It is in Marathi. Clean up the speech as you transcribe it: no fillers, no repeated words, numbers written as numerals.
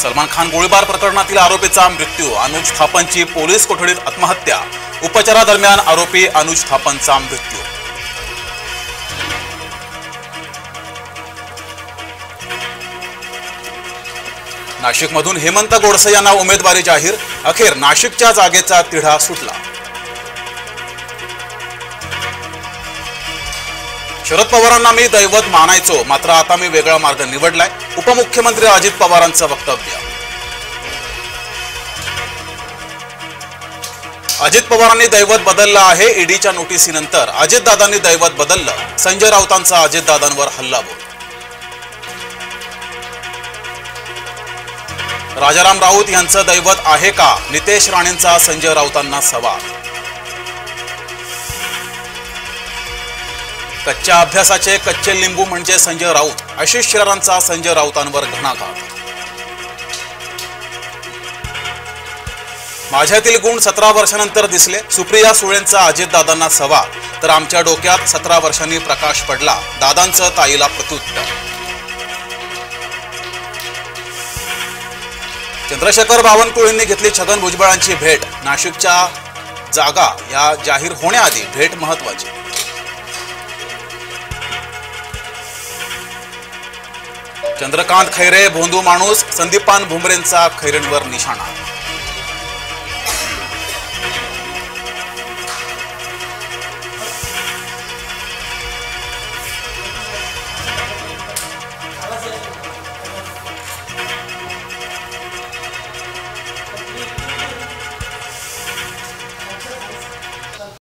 सलमान खान गोळीबार प्रकरणातील आरोपीचा मृत्यू, अनुज थापनची पोलीस कोठडीत आत्महत्या, उपचारादरम्यान आरोपी अनुज थापनचा मृत्यू। नाशिकमधून हेमंत गोडसे यांना उमेदवारी जाहीर, अखेर नाशिकच्या जागेचा तिढा सुटला। शरद पवारांना मी दैवत मानायचो, मात्र आता मी वेगळा मार्ग निवडलाय, उपमुख्यमंत्री अजित पवारांचं वक्तव्य। अजित पवारांनी दैवत बदललं आहे, ईडीच्या नोटिसीनंतर अजितदादांनी दैवत बदललं, संजय राऊतांचा अजितदादांवर हल्लाबोल। राजाराम राऊत यांचं दैवत आहे का, नितेश राणेंचा संजय राऊतांना सवाल। कच्च्या अभ्यासाचे कच्चे लिंबू म्हणजे संजय राऊत, आशिष शेलारांचा संजय राऊतांवर घणाघात। माझ्यातील गुण 17 वर्षांनंतर दिसले, सुप्रिया सुळेंचा अजितदादांना सवाल, तर आमच्या डोक्यात 17 वर्षांनी प्रकाश पडला, दादांचं ताईला प्रत्युत्तर। चंद्रशेखर बावनकुळेंनी घेतली छगन भुजबळांची भेट, नाशिकच्या जागा या जाहीर होण्याआधी भेट महत्वाची। चंद्रकांत खैरे भोंदू माणूस, संदीपान भुमरेंचा खैरेंवर निशाणा।